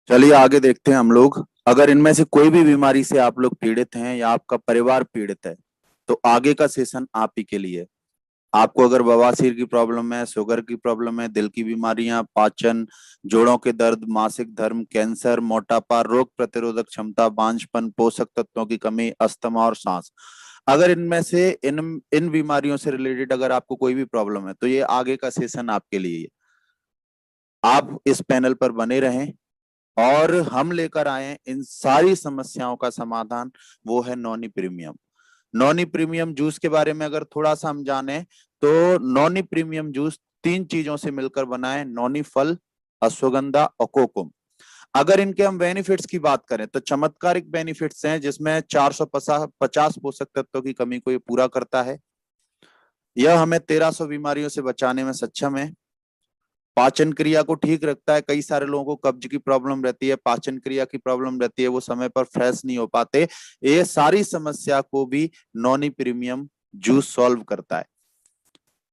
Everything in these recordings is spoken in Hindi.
चलिए आगे देखते हैं हम लोग। अगर इनमें से कोई भी बीमारी से आप लोग पीड़ित हैं या आपका परिवार पीड़ित है तो आगे का सेशन आप ही के लिए है। आपको अगर बवासीर की प्रॉब्लम है, शुगर की प्रॉब्लम है, दिल की बीमारियां, पाचन, जोड़ों के दर्द, मासिक धर्म, कैंसर, मोटापा, रोग प्रतिरोधक क्षमता, बांझपन, पोषक तत्वों की कमी, अस्थमा और सांस, अगर इनमें से इन इन बीमारियों से रिलेटेड अगर आपको कोई भी प्रॉब्लम है तो ये आगे का सेशन आपके लिए है। आप इस पैनल पर बने रहें और हम लेकर आए इन सारी समस्याओं का समाधान। वो है Noni premium. Noni premium juice के बारे में अगर थोड़ा सा हम जाने तो नॉनी प्रीमियम जूस तीन चीजों से मिलकर बना है: नॉनी फल, अश्वगंधा और कोकुम। अगर इनके हम बेनिफिट्स की बात करें तो चमत्कारिक बेनिफिट्स हैं, जिसमें 450 पोषक तत्वों की कमी को ये पूरा करता है। यह हमें 1300 बीमारियों से बचाने में सक्षम है। पाचन क्रिया को ठीक रखता है। कई सारे लोगों को कब्ज की प्रॉब्लम रहती है, पाचन क्रिया की प्रॉब्लम रहती है, वो समय पर फ्रेश नहीं हो पाते। ये सारी समस्या को भी नॉनी प्रीमियम जूस सॉल्व करता है।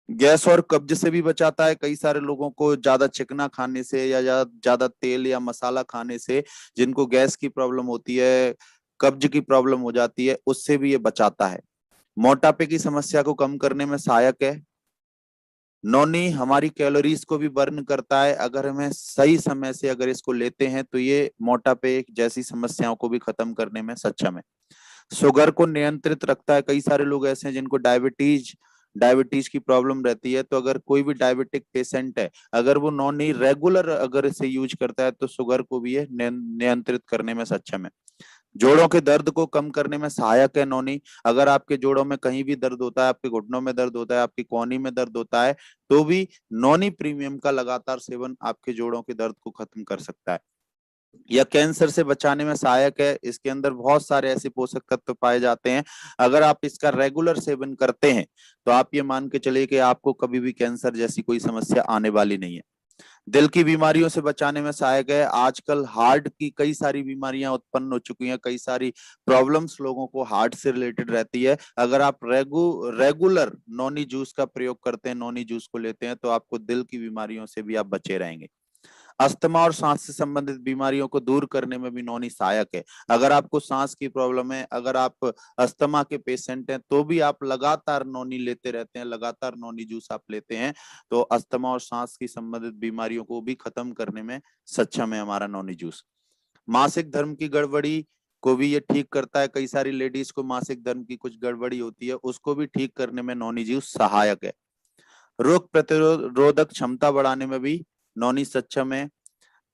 गैस और कब्ज से भी बचाता है। कई सारे लोगों को ज्यादा चिकना खाने से या ज्यादा तेल या मसाला खाने से जिनको गैस की प्रॉब्लम होती है, कब्ज की प्रॉब्लम हो जाती है, उससे भी ये बचाता है। मोटापे की समस्या को कम करने में सहायक है। नॉनी हमारी कैलोरीज को भी बर्न करता है। अगर हमें सही समय से अगर इसको लेते हैं तो ये मोटापे जैसी समस्याओं को भी खत्म करने में सक्षम है। शुगर को नियंत्रित रखता है। कई सारे लोग ऐसे हैं जिनको डायबिटीज डायबिटीज की प्रॉब्लम रहती है, तो अगर कोई भी डायबिटिक पेशेंट है, अगर वो नॉनी रेगुलर अगर इसे यूज करता है तो शुगर को भी ये नियंत्रित करने में सक्षम है। जोड़ों के दर्द को कम करने में सहायक है नौनी। अगर आपके जोड़ों में कहीं भी दर्द होता है, आपके घुटनों में दर्द होता है, आपकी कोहनी में दर्द होता है, तो भी नौनी प्रीमियम का लगातार सेवन आपके जोड़ों के दर्द को खत्म कर सकता है। यह कैंसर से बचाने में सहायक है। इसके अंदर बहुत सारे ऐसे पोषक तत्व पाए जाते हैं, अगर आप इसका रेगुलर सेवन करते हैं तो आप ये मान के चलिए कि आपको कभी भी कैंसर जैसी कोई समस्या आने वाली नहीं है। दिल की बीमारियों से बचाने में सहायक है। आजकल हार्ट की कई सारी बीमारियां उत्पन्न हो चुकी हैं, कई सारी प्रॉब्लम्स लोगों को हार्ट से रिलेटेड रहती है। अगर आप रेगुलर नॉनी जूस का प्रयोग करते हैं, नॉनी जूस को लेते हैं, तो आपको दिल की बीमारियों से भी आप बचे रहेंगे। अस्थमा और सांस से संबंधित बीमारियों को दूर करने में भी नौनी सहायक है। अगर आपको सांस की प्रॉब्लम है, अगर आप अस्थमा के पेशेंट हैं, तो भी आप लगातार नौनी लेते रहते हैं, लगातार नौनी जूस आप लेते हैं, तो अस्थमा और सांस की संबंधित बीमारियों को भी खत्म करने में सक्षम है हमारा नौनी जूस। मासिक धर्म की गड़बड़ी को भी ये ठीक करता है। कई सारी लेडीज को मासिक धर्म की कुछ गड़बड़ी होती है, उसको भी ठीक करने में नौनी जूस सहायक है। रोग प्रतिरोधक क्षमता बढ़ाने में भी नौनी सक्षम है।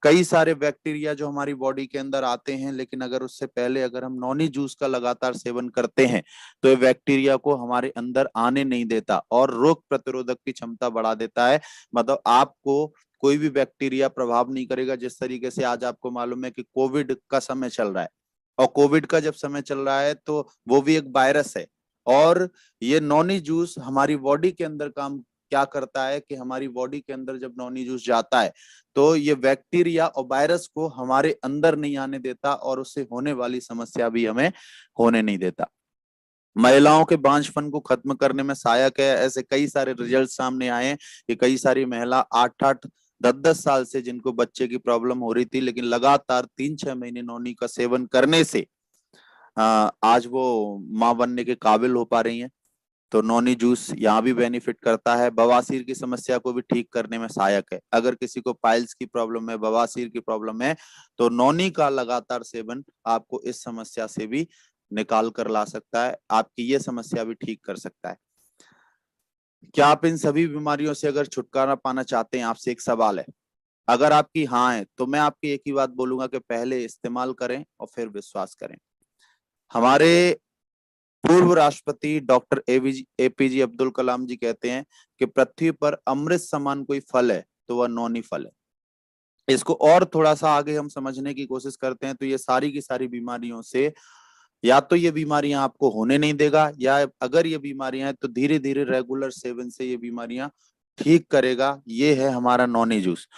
कई सारे बैक्टीरिया जो हमारी बॉडी के अंदर आते हैं, लेकिन अगर उससे पहले अगर हम नॉनी जूस का लगातार सेवन करते हैं तो ये बैक्टीरिया को हमारे अंदर आने नहीं देता और रोग प्रतिरोधक की क्षमता बढ़ा देता है। मतलब आपको कोई भी बैक्टीरिया प्रभाव नहीं करेगा। जिस तरीके से आज आपको मालूम है कि कोविड का समय चल रहा है, और कोविड का जब समय चल रहा है तो वो भी एक वायरस है। और ये नॉनी जूस हमारी बॉडी के अंदर काम क्या करता है कि हमारी बॉडी के अंदर जब नॉनी जूस जाता है तो ये बैक्टीरिया और वायरस को हमारे अंदर नहीं आने देता और उससे होने वाली समस्या भी हमें होने नहीं देता। महिलाओं के बांझपन को खत्म करने में सहायक है। ऐसे कई सारे रिजल्ट सामने आए हैं कि कई सारी महिला 8-8 10-10 साल से जिनको बच्चे की प्रॉब्लम हो रही थी, लेकिन लगातार 3-6 महीने नौनी का सेवन करने से आज वो माँ बनने के काबिल हो पा रही हैं। तो नॉनी जूस यहाँ भी बेनिफिट करता है। बवासीर की समस्या को भी ठीक करने में सहायक है। अगर किसी को पाइल्स की प्रॉब्लम है, बवासीर की प्रॉब्लम है, तो नॉनी का लगातार सेवन आपको इस समस्या से भी निकाल कर ला सकता है, आपकी ये समस्या भी ठीक कर सकता है। क्या आप इन सभी बीमारियों से अगर छुटकारा पाना चाहते हैं? आपसे एक सवाल है। अगर आपकी हाँ है तो मैं आपकी एक ही बात बोलूंगा कि पहले इस्तेमाल करें और फिर विश्वास करें। हमारे पूर्व राष्ट्रपति डॉक्टर एपीजे अब्दुल कलाम जी कहते हैं कि पृथ्वी पर अमृत समान कोई फल है तो वह नौनी फल है। इसको और थोड़ा सा आगे हम समझने की कोशिश करते हैं तो ये सारी की सारी बीमारियों से, या तो ये बीमारियां आपको होने नहीं देगा, या अगर ये बीमारियां हैं तो धीरे धीरे रेगुलर सेवन से ये बीमारियां ठीक करेगा। ये है हमारा नॉनी जूस।